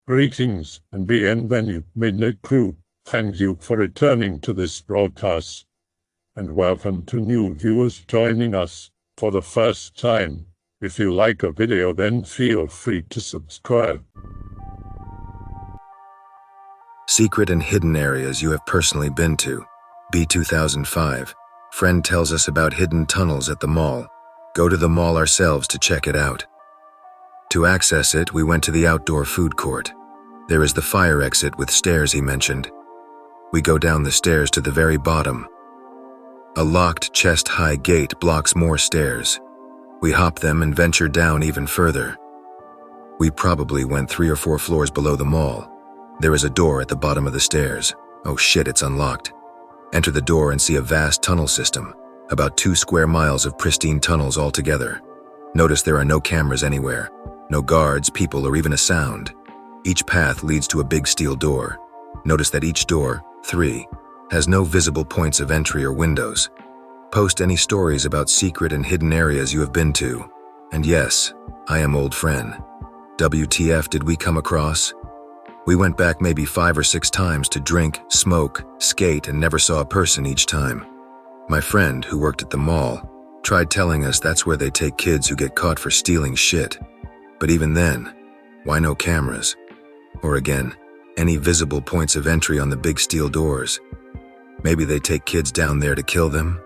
Greetings and bienvenue, Midnight Crew. Thank you for returning to this broadcast, and welcome to new viewers joining us for the first time. If you like a video, then feel free to subscribe. Secret and hidden areas you have personally been to. B2005. Friend tells us about hidden tunnels at the mall. Go to the mall ourselves to check it out. To access it, we went to the outdoor food court. There is the fire exit with stairs he mentioned. We go down the stairs to the very bottom. A locked chest-high gate blocks more stairs. We hop them and venture down even further. We probably went 3 or 4 floors below the mall. There is a door at the bottom of the stairs. Oh shit, it's unlocked. Enter the door and see a vast tunnel system, about 2 square miles of pristine tunnels altogether. Notice there are no cameras anywhere, no guards, people, or even a sound. Each path leads to a big steel door. Notice that each door, 3, has no visible points of entry or windows. Post any stories about secret and hidden areas you have been to. And yes, I am old friend. WTF did we come across? We went back maybe 5 or 6 times to drink, smoke, skate, and never saw a person each time. My friend, who worked at the mall, tried telling us that's where they take kids who get caught for stealing shit. But even then, why no cameras? Or again, any visible points of entry on the big steel doors? Maybe they take kids down there to kill them?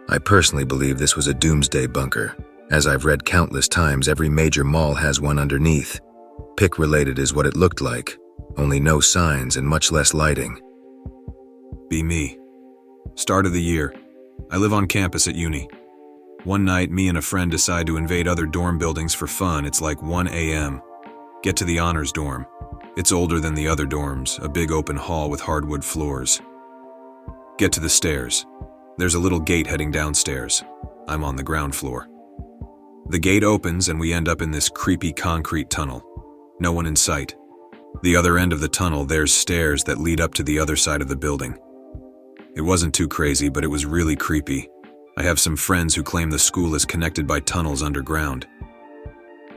I personally believe this was a doomsday bunker. As I've read countless times, every major mall has one underneath. Pick-related is what it looked like, only no signs and much less lighting. Be me. Start of the year. I live on campus at uni. One night, me and a friend decide to invade other dorm buildings for fun. It's like 1 a.m. Get to the honors dorm. It's older than the other dorms, a big open hall with hardwood floors. Get to the stairs. There's a little gate heading downstairs. I'm on the ground floor. The gate opens and we end up in this creepy concrete tunnel. No one in sight. The other end of the tunnel, there's stairs that lead up to the other side of the building. It wasn't too crazy, but it was really creepy. I have some friends who claim the school is connected by tunnels underground.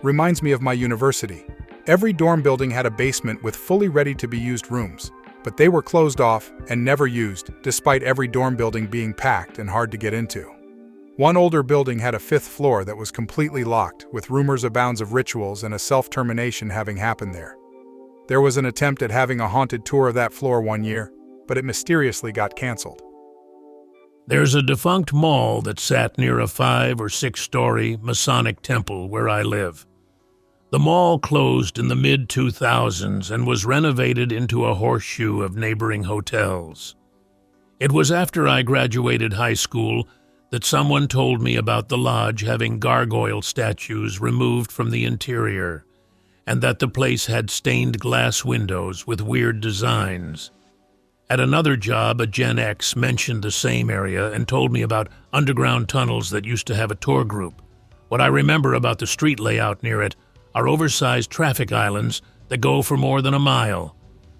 Reminds me of my university. Every dorm building had a basement with fully ready-to-be-used rooms, but they were closed off and never used, despite every dorm building being packed and hard to get into. One older building had a 5th floor that was completely locked, with rumors abounds of rituals and a self-termination having happened there. There was an attempt at having a haunted tour of that floor one year, but it mysteriously got canceled. There's a defunct mall that sat near a 5 or 6-story Masonic temple where I live. The mall closed in the mid-2000s and was renovated into a horseshoe of neighboring hotels. It was after I graduated high school that someone told me about the lodge having gargoyle statues removed from the interior, and that the place had stained glass windows with weird designs. At another job, a Gen X mentioned the same area and told me about underground tunnels that used to have a tour group. What I remember about the street layout near it are oversized traffic islands that go for more than a mile.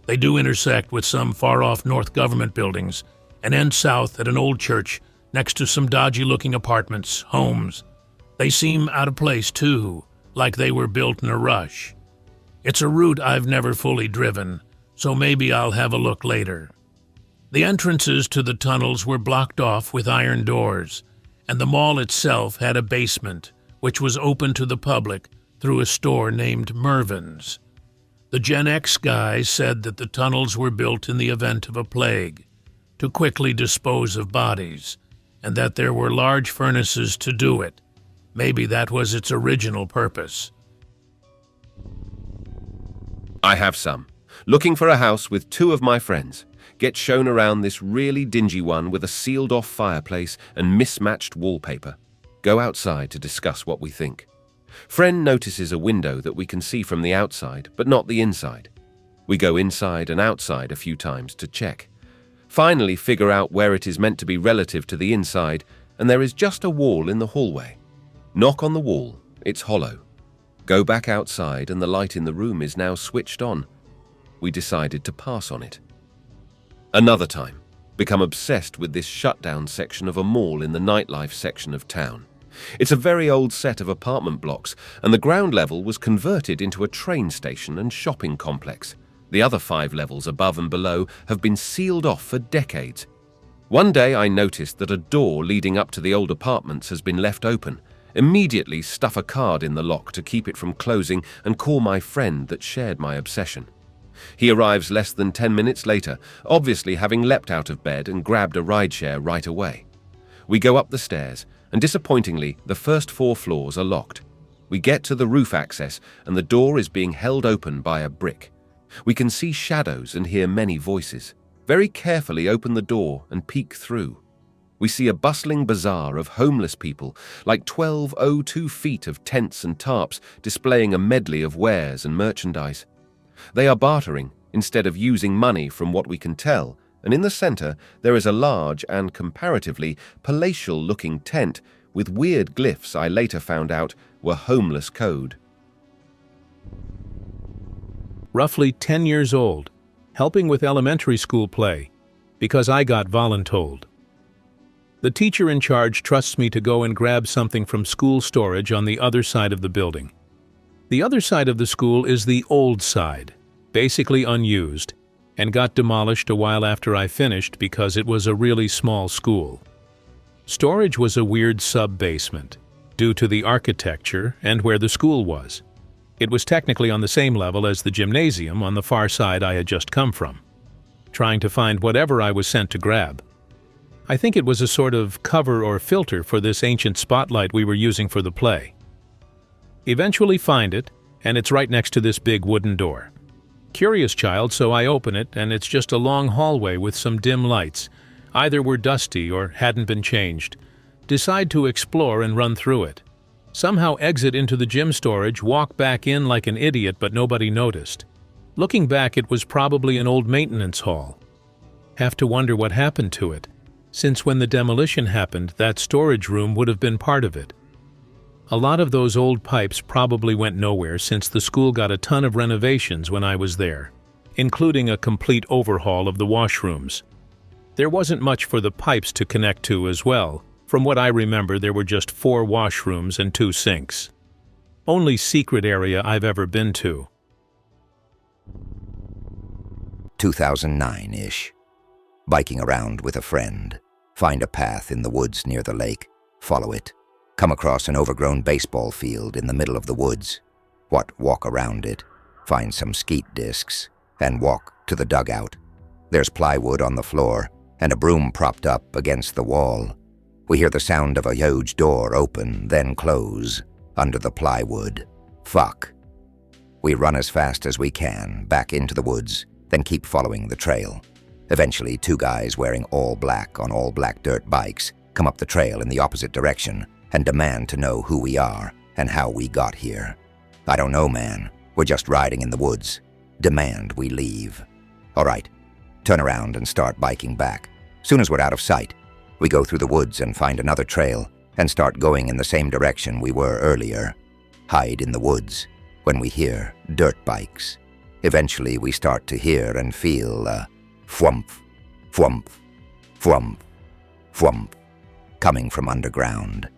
They do intersect with some far-off North government buildings and end south at an old church next to some dodgy-looking apartments, homes. They seem out of place, too, like they were built in a rush. It's a route I've never fully driven, so maybe I'll have a look later. The entrances to the tunnels were blocked off with iron doors, and the mall itself had a basement, which was open to the public through a store named Mervin's. The Gen X guy said that the tunnels were built in the event of a plague, to quickly dispose of bodies, and that there were large furnaces to do it. Maybe that was its original purpose. I have some. Looking for a house with 2 of my friends. Get shown around this really dingy one with a sealed-off fireplace and mismatched wallpaper. Go outside to discuss what we think. Friend notices a window that we can see from the outside, but not the inside. We go inside and outside a few times to check. Finally figure out where it is meant to be relative to the inside, and there is just a wall in the hallway. Knock on the wall. It's hollow. Go back outside and the light in the room is now switched on. We decided to pass on it. Another time, become obsessed with this shutdown section of a mall in the nightlife section of town. It's a very old set of apartment blocks, and the ground level was converted into a train station and shopping complex. The other 5 levels above and below have been sealed off for decades. One day I noticed that a door leading up to the old apartments has been left open. Immediately stuff a card in the lock to keep it from closing and call my friend that shared my obsession. He arrives less than 10 minutes later, obviously having leapt out of bed and grabbed a rideshare right away. We go up the stairs, and disappointingly, the first 4 floors are locked. We get to the roof access, and the door is being held open by a brick. We can see shadows and hear many voices. Very carefully open the door and peek through. We see a bustling bazaar of homeless people, like 1202 feet of tents and tarps displaying a medley of wares and merchandise. They are bartering instead of using money from what we can tell, and in the center there is a large and comparatively palatial-looking tent with weird glyphs I later found out were homeless code. Roughly 10 years old, helping with elementary school play, because I got voluntold. The teacher in charge trusts me to go and grab something from school storage on the other side of the building. The other side of the school is the old side, basically unused, and got demolished a while after I finished because it was a really small school. Storage was a weird sub-basement, due to the architecture and where the school was. It was technically on the same level as the gymnasium on the far side I had just come from, trying to find whatever I was sent to grab. I think it was a sort of cover or filter for this ancient spotlight we were using for the play. Eventually find it, and it's right next to this big wooden door. Curious child, so I open it, and it's just a long hallway with some dim lights. Either were dusty or hadn't been changed. Decide to explore and run through it. Somehow exit into the gym storage, walk back in like an idiot, but nobody noticed. Looking back, it was probably an old maintenance hall. Have to wonder what happened to it, since when the demolition happened, that storage room would have been part of it. A lot of those old pipes probably went nowhere since the school got a ton of renovations when I was there, including a complete overhaul of the washrooms. There wasn't much for the pipes to connect to as well. From what I remember, there were just 4 washrooms and 2 sinks. Only secret area I've ever been to. 2009-ish. Biking around with a friend. Find a path in the woods near the lake. Follow it. Come across an overgrown baseball field in the middle of the woods. Walk around it. Find some skeet discs. And walk to the dugout. There's plywood on the floor and a broom propped up against the wall. We hear the sound of a huge door open, then close, under the plywood. Fuck. We run as fast as we can, back into the woods, then keep following the trail. Eventually, 2 guys wearing all black on all black dirt bikes come up the trail in the opposite direction and demand to know who we are and how we got here. I don't know, man. We're just riding in the woods. Demand we leave. All right. Turn around and start biking back. Soon as we're out of sight, we go through the woods and find another trail and start going in the same direction we were earlier. Hide in the woods when we hear dirt bikes. Eventually we start to hear and feel a thwump, thwump, thwump, thwump coming from underground.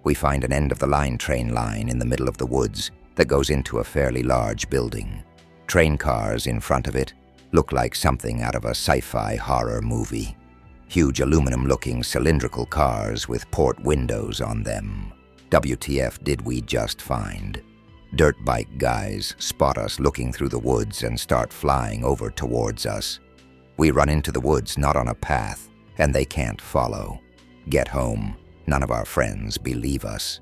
We find an end-of-the-line train line in the middle of the woods that goes into a fairly large building. Train cars in front of it look like something out of a sci-fi horror movie. Huge aluminum-looking cylindrical cars with port windows on them. WTF did we just find? Dirt bike guys spot us looking through the woods and start flying over towards us. We run into the woods not on a path, and they can't follow. Get home. None of our friends believe us.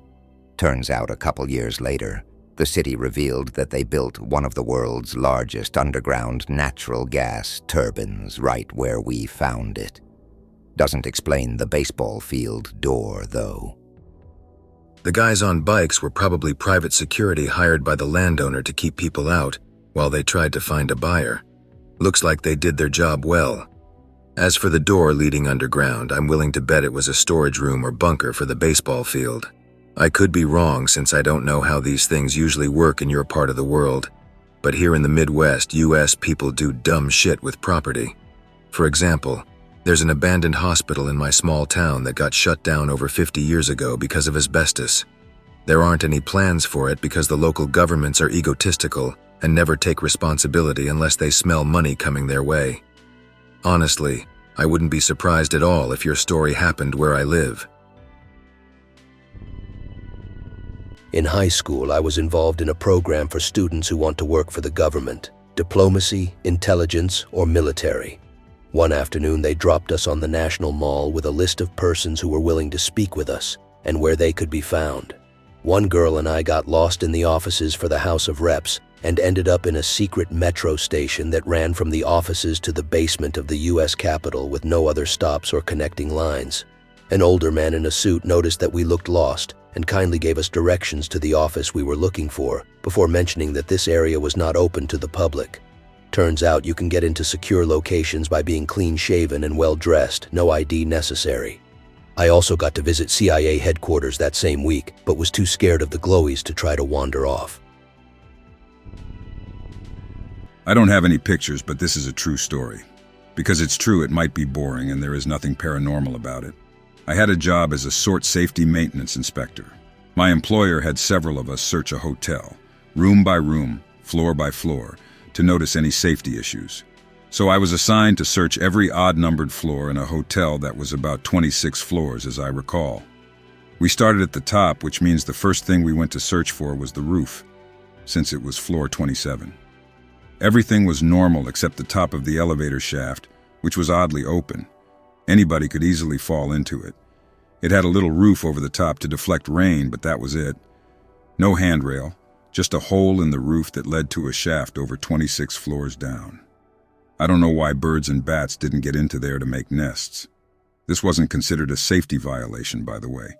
Turns out a couple years later, the city revealed that they built one of the world's largest underground natural gas turbines right where we found it. Doesn't explain the baseball field door, though. The guys on bikes were probably private security hired by the landowner to keep people out while they tried to find a buyer. Looks like they did their job well. As for the door leading underground, I'm willing to bet it was a storage room or bunker for the baseball field. I could be wrong since I don't know how these things usually work in your part of the world, but here in the Midwest, US people do dumb shit with property. For example, There's an abandoned hospital in my small town that got shut down over 50 years ago because of asbestos. There aren't any plans for it because the local governments are egotistical and never take responsibility unless they smell money coming their way. Honestly, I wouldn't be surprised at all if your story happened where I live. In high school, I was involved in a program for students who want to work for the government, diplomacy, intelligence, or military. One afternoon, they dropped us on the National Mall with a list of persons who were willing to speak with us and where they could be found. One girl and I got lost in the offices for the House of Reps and ended up in a secret metro station that ran from the offices to the basement of the U.S. Capitol with no other stops or connecting lines. An older man in a suit noticed that we looked lost and kindly gave us directions to the office we were looking for before mentioning that this area was not open to the public. Turns out you can get into secure locations by being clean-shaven and well-dressed, no ID necessary. I also got to visit CIA headquarters that same week, but was too scared of the glowies to try to wander off. I don't have any pictures, but this is a true story. Because it's true, it might be boring and there is nothing paranormal about it. I had a job as a sort safety maintenance inspector. My employer had several of us search a hotel, room by room, floor by floor, to notice any safety issues. So I was assigned to search every odd-numbered floor in a hotel that was about 26 floors, as I recall. We started at the top, which means the first thing we went to search for was the roof, since it was floor 27. Everything was normal except the top of the elevator shaft, which was oddly open. Anybody could easily fall into it. It had a little roof over the top to deflect rain, but that was it. No handrail, just a hole in the roof that led to a shaft over 26 floors down. I don't know why birds and bats didn't get into there to make nests. This wasn't considered a safety violation, by the way,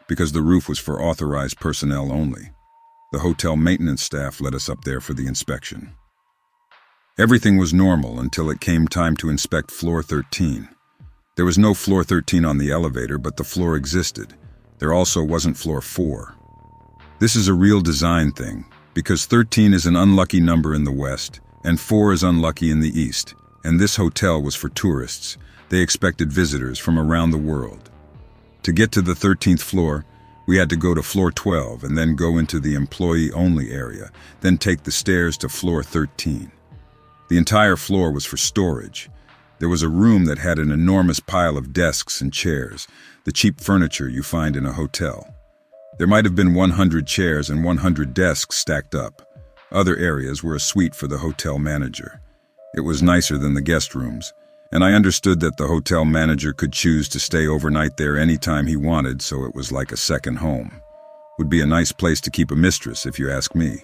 because the roof was for authorized personnel only. The hotel maintenance staff let us up there for the inspection. Everything was normal until it came time to inspect floor 13. There was no floor 13 on the elevator, but the floor existed. There also wasn't floor 4. This is a real design thing, because 13 is an unlucky number in the West, and 4 is unlucky in the East, and this hotel was for tourists. They expected visitors from around the world. To get to the 13th floor, we had to go to floor 12 and then go into the employee-only area, then take the stairs to floor 13. The entire floor was for storage. There was a room that had an enormous pile of desks and chairs, the cheap furniture you find in a hotel. There might have been 100 chairs and 100 desks stacked up. Other areas were a suite for the hotel manager. It was nicer than the guest rooms, and I understood that the hotel manager could choose to stay overnight there anytime he wanted, so it was like a second home. Would be a nice place to keep a mistress, if you ask me.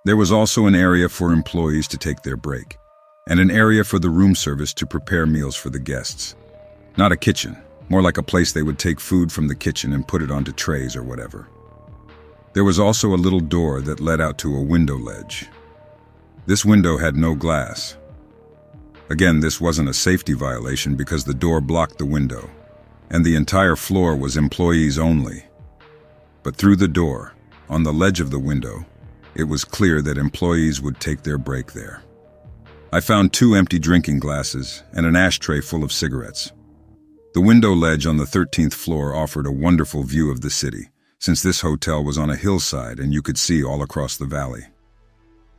There was also an area for employees to take their break, and an area for the room service to prepare meals for the guests. Not a kitchen, more like a place they would take food from the kitchen and put it onto trays or whatever. There was also a little door that led out to a window ledge. This window had no glass. Again, this wasn't a safety violation because the door blocked the window, and the entire floor was employees only. But through the door, on the ledge of the window, it was clear that employees would take their break there. I found 2 empty drinking glasses and an ashtray full of cigarettes. The window ledge on the 13th floor offered a wonderful view of the city, since this hotel was on a hillside and you could see all across the valley.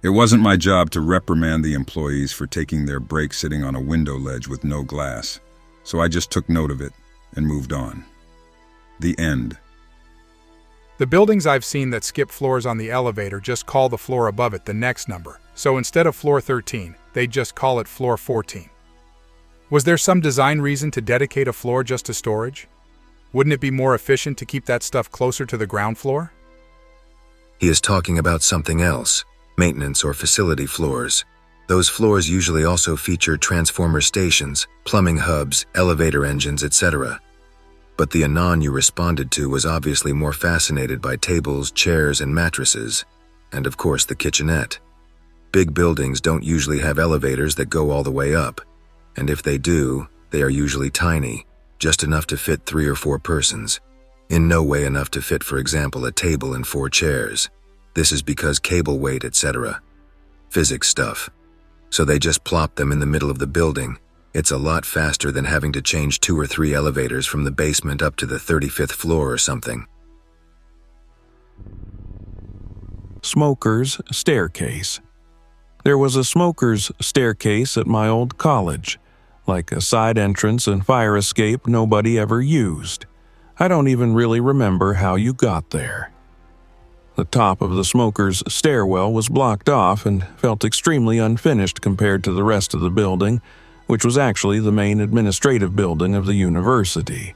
It wasn't my job to reprimand the employees for taking their break sitting on a window ledge with no glass, so I just took note of it and moved on. The end. The buildings I've seen that skip floors on the elevator just call the floor above it the next number, so instead of floor 13, they just call it floor 14. Was there some design reason to dedicate a floor just to storage? Wouldn't it be more efficient to keep that stuff closer to the ground floor? He is talking about something else, maintenance or facility floors. Those floors usually also feature transformer stations, plumbing hubs, elevator engines, etc. But the anon you responded to was obviously more fascinated by tables, chairs, and mattresses, and of course the kitchenette. Big buildings don't usually have elevators that go all the way up, and if they do, they are usually tiny, just enough to fit 3 or 4 persons. In no way enough to fit, for example, a table and 4 chairs. This is because cable weight, etc. Physics stuff. So they just plop them in the middle of the building. It's a lot faster than having to change 2 or 3 elevators from the basement up to the 35th floor or something. Smoker's staircase. There was a smoker's staircase at my old college, like a side entrance and fire escape nobody ever used. I don't even really remember how you got there. The top of the smoker's stairwell was blocked off and felt extremely unfinished compared to the rest of the building, which was actually the main administrative building of the university.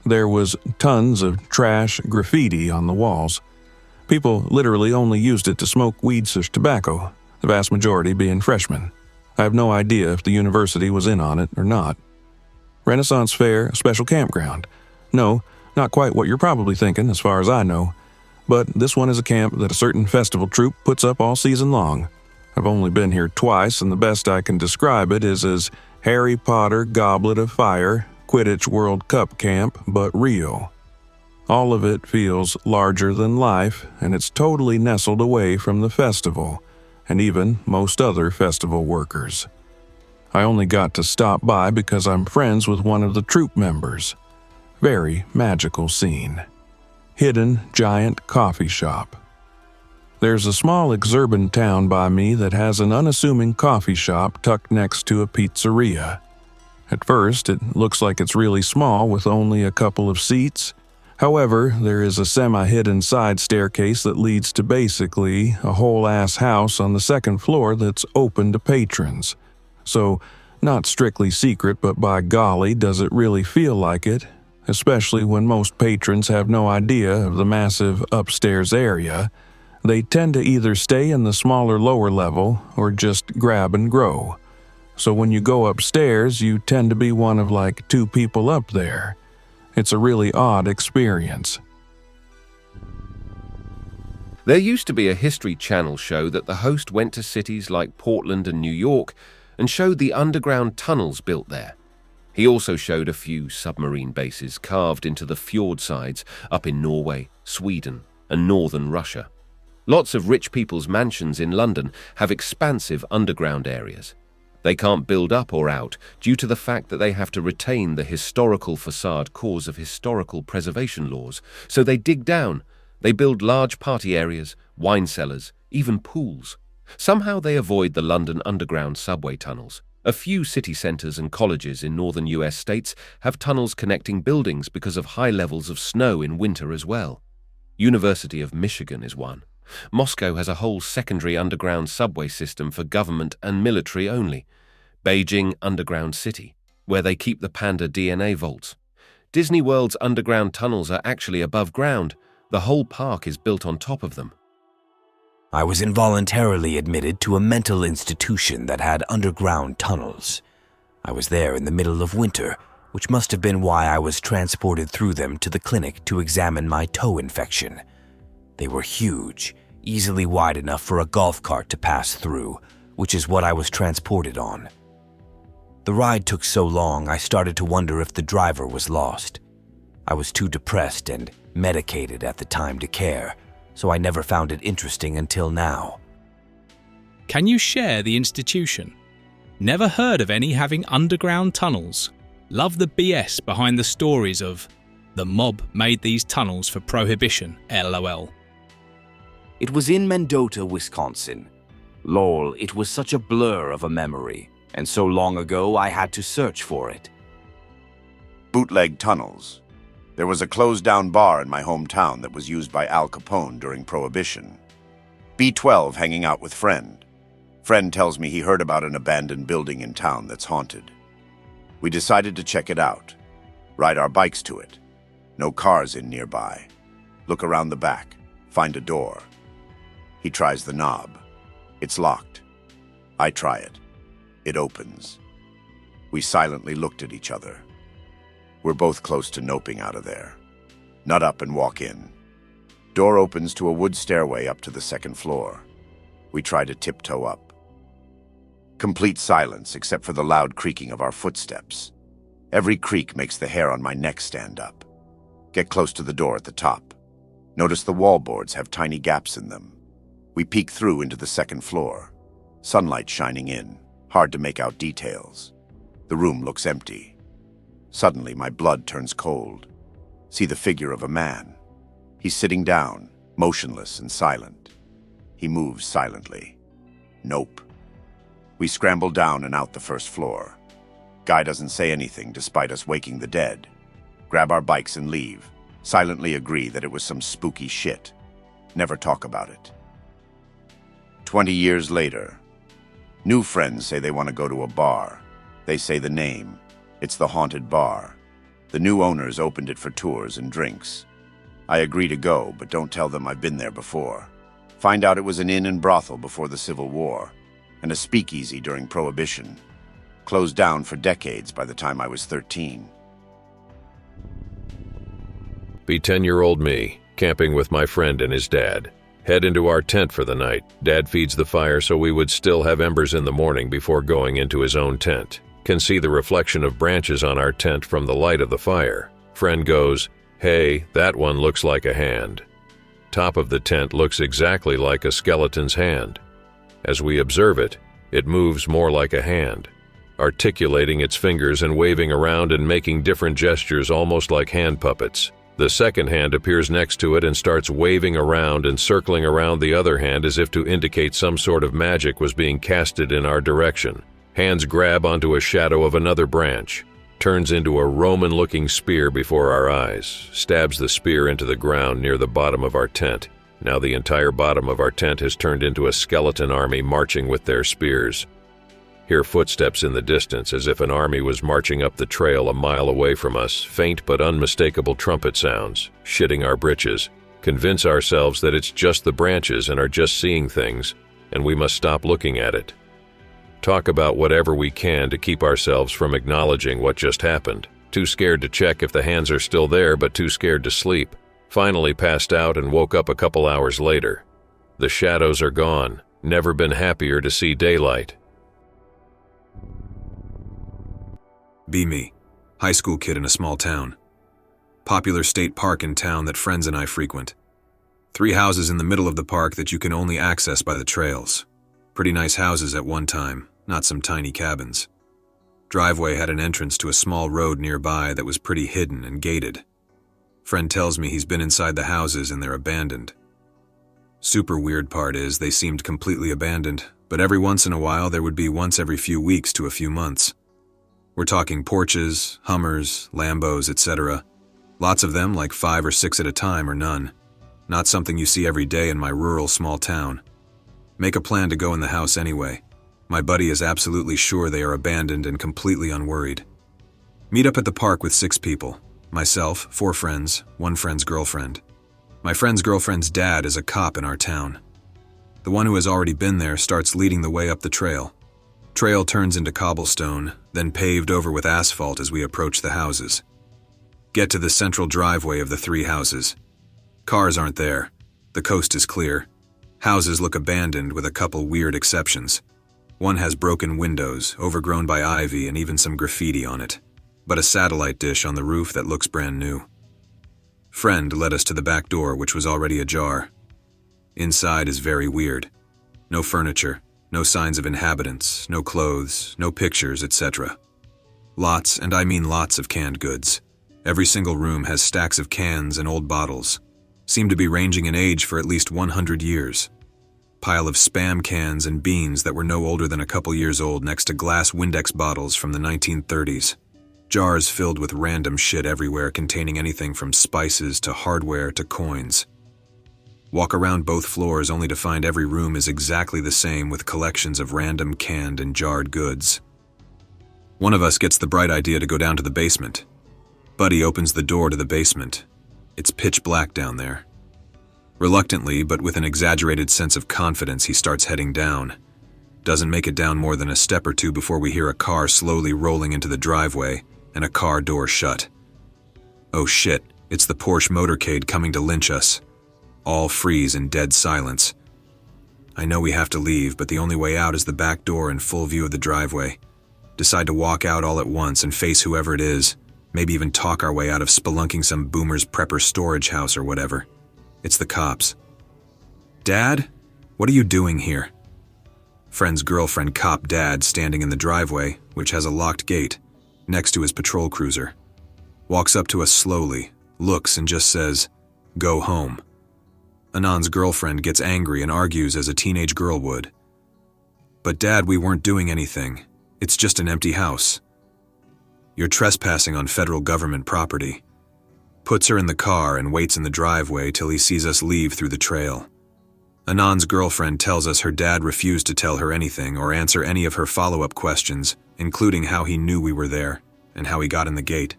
There was tons of trash graffiti on the walls. People literally only used it to smoke weed/tobacco, the vast majority being freshmen. I have no idea if the university was in on it or not. Renaissance Fair, special campground. No, not quite what you're probably thinking, as far as I know. But this one is a camp that a certain festival troupe puts up all season long. I've only been here twice, and the best I can describe it is as Harry Potter Goblet of Fire, Quidditch World Cup camp, but real. All of it feels larger than life, and it's totally nestled away from the festival, and even most other festival workers. I only got to stop by because I'm friends with one of the troupe members. Very magical scene. Hidden giant coffee shop. There's a small exurban town by me that has an unassuming coffee shop tucked next to a pizzeria. At first, it looks like it's really small with only a couple of seats. However, there is a semi-hidden side staircase that leads to basically a whole-ass house on the second floor that's open to patrons. So, not strictly secret, but by golly, does it really feel like it, especially when most patrons have no idea of the massive upstairs area. They tend to either stay in the smaller lower level or just grab and grow. So when you go upstairs, you tend to be one of like 2 people up there. It's a really odd experience. There used to be a History Channel show that the host went to cities like Portland and New York and showed the underground tunnels built there. He also showed a few submarine bases carved into the fjord sides up in Norway, Sweden, and northern Russia. Lots of rich people's mansions in London have expansive underground areas. They can't build up or out due to the fact that they have to retain the historical facade cause of historical preservation laws, so they dig down. They build large party areas, wine cellars, even pools. Somehow they avoid the London Underground subway tunnels. A few city centres and colleges in northern US states have tunnels connecting buildings because of high levels of snow in winter as well. University of Michigan is one. Moscow has a whole secondary underground subway system for government and military only. Beijing Underground City, where they keep the panda DNA vaults. Disney World's underground tunnels are actually above ground. The whole park is built on top of them. I was involuntarily admitted to a mental institution that had underground tunnels. I was there in the middle of winter, which must have been why I was transported through them to the clinic to examine my toe infection. They were huge, easily wide enough for a golf cart to pass through, which is what I was transported on. The ride took so long I started to wonder if the driver was lost. I was too depressed and medicated at the time to care, so I never found it interesting until now. Can you share the institution? Never heard of any having underground tunnels. Love the BS behind the stories of the mob made these tunnels for prohibition, LOL. It was in Mendota, Wisconsin. Lol, it was such a blur of a memory, and so long ago I had to search for it. Bootleg Tunnels. There was a closed-down bar in my hometown that was used by Al Capone during Prohibition. B12 hanging out with friend. Friend tells me he heard about an abandoned building in town that's haunted. We decided to check it out. Ride our bikes to it. No cars in nearby. Look around the back. Find a door. He tries the knob. It's locked. I try it. It opens. We silently looked at each other. We're both close to noping out of there. Nut up and walk in. Door opens to a wood stairway up to the second floor. We try to tiptoe up. Complete silence except for the loud creaking of our footsteps. Every creak makes the hair on my neck stand up. Get close to the door at the top. Notice the wallboards have tiny gaps in them. We peek through into the second floor. Sunlight shining in. Hard to make out details. The room looks empty. Suddenly, my blood turns cold. See the figure of a man. He's sitting down, motionless and silent. He moves silently. Nope. We scramble down and out the first floor. Guy doesn't say anything despite us waking the dead. Grab our bikes and leave. Silently agree that it was some spooky shit. Never talk about it. 20 years later, new friends say they want to go to a bar. They say the name. It's the Haunted Bar. The new owners opened it for tours and drinks. I agree to go, but don't tell them I've been there before. Find out it was an inn and brothel before the Civil War, and a speakeasy during Prohibition. Closed down for decades by the time I was 13. Be 10-year-old me, camping with my friend and his dad. Head into our tent for the night. Dad feeds the fire so we would still have embers in the morning before going into his own tent. Can see the reflection of branches on our tent from the light of the fire. Friend goes, "Hey, that one looks like a hand." Top of the tent looks exactly like a skeleton's hand. As we observe it, it moves more like a hand, articulating its fingers and waving around and making different gestures almost like hand puppets. The second hand appears next to it and starts waving around and circling around the other hand as if to indicate some sort of magic was being casted in our direction. Hands grab onto a shadow of another branch, turns into a Roman-looking spear before our eyes, stabs the spear into the ground near the bottom of our tent. Now the entire bottom of our tent has turned into a skeleton army marching with their spears. Hear footsteps in the distance as if an army was marching up the trail a mile away from us, faint but unmistakable trumpet sounds, shitting our britches. Convince ourselves that it's just the branches and are just seeing things, and we must stop looking at it. Talk about whatever we can to keep ourselves from acknowledging what just happened. Too scared to check if the hands are still there, but too scared to sleep. Finally passed out and woke up a couple hours later. The shadows are gone. Never been happier to see daylight. Be me, high school kid in a small town. Popular state park in town that friends and I frequent. 3 houses in the middle of the park that you can only access by the trails. Pretty nice houses at one time, not some tiny cabins. Driveway had an entrance to a small road nearby that was pretty hidden and gated. Friend tells me he's been inside the houses and they're abandoned. Super weird part is they seemed completely abandoned, but every once in a while there would be once every few weeks to a few months. We're talking Porsches, Hummers, Lambos, etc. Lots of them, like 5 or 6 at a time or none. Not something you see every day in my rural small town. Make a plan to go in the house anyway. My buddy is absolutely sure they are abandoned and completely unworried. Meet up at the park with 6 people. Myself, 4 friends, 1 friend's girlfriend. My friend's girlfriend's dad is a cop in our town. The one who has already been there starts leading the way up the trail. Trail turns into cobblestone, then paved over with asphalt as we approach the houses. Get to the central driveway of the 3 houses. Cars aren't there. The coast is clear. Houses look abandoned with a couple weird exceptions. One has broken windows, overgrown by ivy and even some graffiti on it, but a satellite dish on the roof that looks brand new. Friend led us to the back door, which was already ajar. Inside is very weird. No furniture. No signs of inhabitants, no clothes, no pictures, etc. Lots, and I mean lots of canned goods. Every single room has stacks of cans and old bottles. Seem to be ranging in age for at least 100 years. Pile of Spam cans and beans that were no older than a couple years old next to glass Windex bottles from the 1930s. Jars filled with random shit everywhere containing anything from spices to hardware to coins. Walk around both floors only to find every room is exactly the same with collections of random canned and jarred goods. One of us gets the bright idea to go down to the basement. Buddy opens the door to the basement. It's pitch black down there. Reluctantly, but with an exaggerated sense of confidence, he starts heading down. Doesn't make it down more than a step or 2 before we hear a car slowly rolling into the driveway and a car door shut. Oh shit, it's the Porsche motorcade coming to lynch us. All freeze in dead silence. I know we have to leave, but the only way out is the back door in full view of the driveway. Decide to walk out all at once and face whoever it is, maybe even talk our way out of spelunking some boomer's prepper storage house or whatever. It's the cops. "Dad? What are you doing here?" Friend's girlfriend cop dad standing in the driveway, which has a locked gate, next to his patrol cruiser. Walks up to us slowly, looks and just says, "Go home." Anon's girlfriend gets angry and argues as a teenage girl would. "But Dad, we weren't doing anything. It's just an empty house." "You're trespassing on federal government property." Puts her in the car and waits in the driveway till he sees us leave through the trail. Anon's girlfriend tells us her dad refused to tell her anything or answer any of her follow-up questions, including how he knew we were there and how he got in the gate.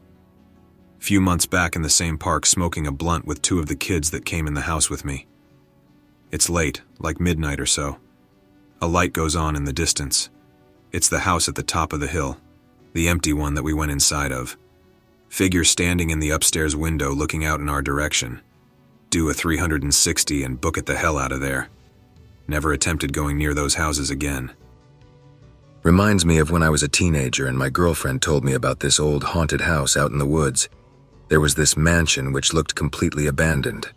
Few months back in the same park smoking a blunt with two of the kids that came in the house with me. It's late, like midnight or so. A light goes on in the distance. It's the house at the top of the hill, the empty one that we went inside of. Figure standing in the upstairs window looking out in our direction. Do a 360 and book it the hell out of there. Never attempted going near those houses again. Reminds me of when I was a teenager and my girlfriend told me about this old haunted house out in the woods. There was this mansion which looked completely abandoned.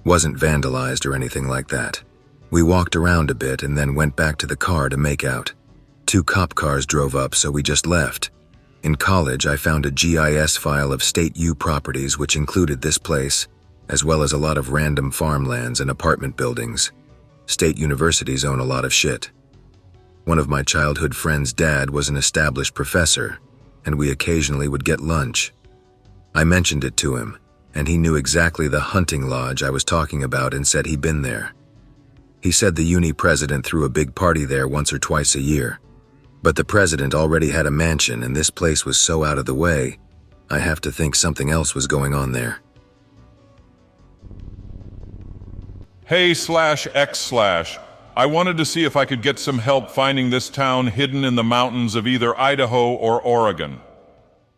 Wasn't vandalized or anything like that. We walked around a bit and then went back to the car to make out. 2 cop cars drove up, so we just left. In college, I found a GIS file of State U properties which included this place, as well as a lot of random farmlands and apartment buildings. State universities own a lot of shit. One of my childhood friend's dad was an established professor, and we occasionally would get lunch. I mentioned it to him, and he knew exactly the hunting lodge I was talking about and said he'd been there. He said the uni president threw a big party there once or twice a year. But the president already had a mansion and this place was so out of the way, I have to think something else was going on there. Hey/X/, I wanted to see if I could get some help finding this town hidden in the mountains of either Idaho or Oregon.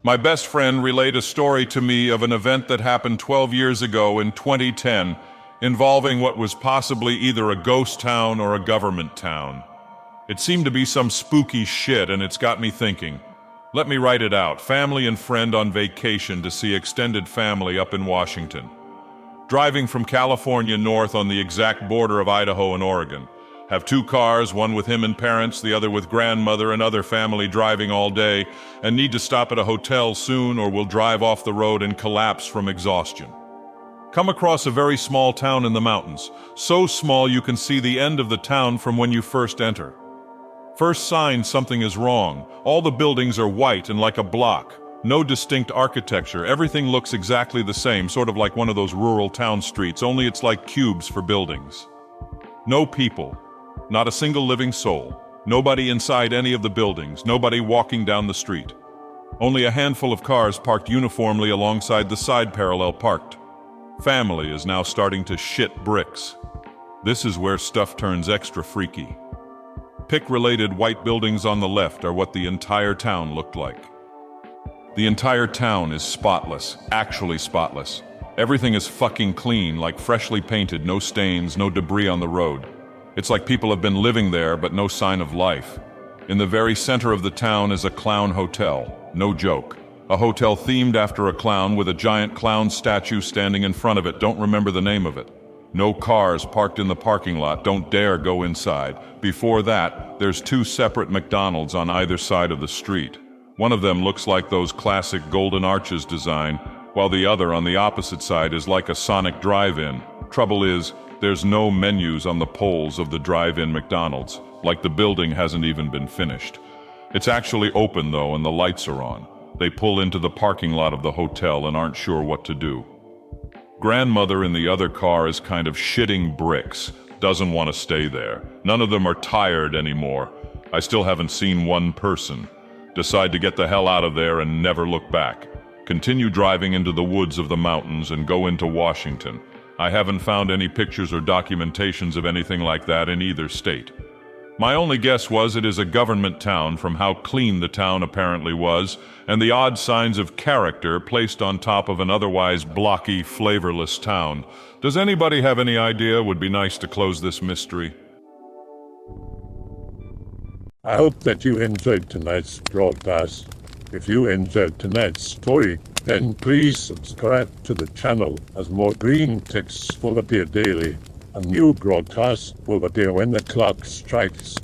My best friend relayed a story to me of an event that happened 12 years ago in 2010, involving what was possibly either a ghost town or a government town. It seemed to be some spooky shit, and it's got me thinking. Let me write it out. Family and friend on vacation to see extended family up in Washington. Driving from California north on the exact border of Idaho and Oregon. Have 2 cars, one with him and parents, the other with grandmother and other family driving all day, and need to stop at a hotel soon or will drive off the road and collapse from exhaustion. Come across a very small town in the mountains. So small you can see the end of the town from when you first enter. First sign something is wrong. All the buildings are white and like a block. No distinct architecture. Everything looks exactly the same, sort of like one of those rural town streets, only it's like cubes for buildings. No people. Not a single living soul. Nobody inside any of the buildings. Nobody walking down the street. Only a handful of cars parked uniformly alongside the side parallel parked. Family is now starting to shit bricks. This is where stuff turns extra freaky. Pick-related white buildings on the left are what the entire town looked like. The entire town is spotless, actually spotless. Everything is fucking clean, like freshly painted, no stains, no debris on the road. It's like people have been living there, but no sign of life. In the very center of the town is a clown hotel, no joke. A hotel themed after a clown with a giant clown statue standing in front of it, don't remember the name of it. No cars parked in the parking lot, don't dare go inside. Before that, there's 2 separate McDonald's on either side of the street. One of them looks like those classic Golden Arches design, while the other on the opposite side is like a Sonic drive-in. Trouble is, there's no menus on the poles of the drive-in McDonald's, like the building hasn't even been finished. It's actually open though, and the lights are on. They pull into the parking lot of the hotel and aren't sure what to do. Grandmother in the other car is kind of shitting bricks, doesn't want to stay there. None of them are tired anymore. I still haven't seen one person. Decide to get the hell out of there and never look back. Continue driving into the woods of the mountains and go into Washington. I haven't found any pictures or documentations of anything like that in either state. My only guess was it is a government town from how clean the town apparently was, and the odd signs of character placed on top of an otherwise blocky, flavorless town. Does anybody have any idea? Would be nice to close this mystery. I hope that you enjoyed tonight's broadcast. If you enjoyed tonight's story, then please subscribe to the channel as more Greentext will appear daily. A new broadcast will appear when the clock strikes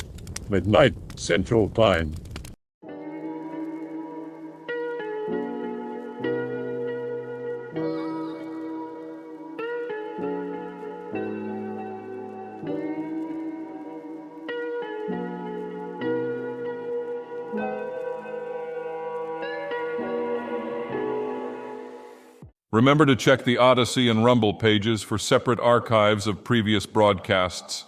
midnight Central Time. Remember to check the Odyssey and Rumble pages for separate archives of previous broadcasts.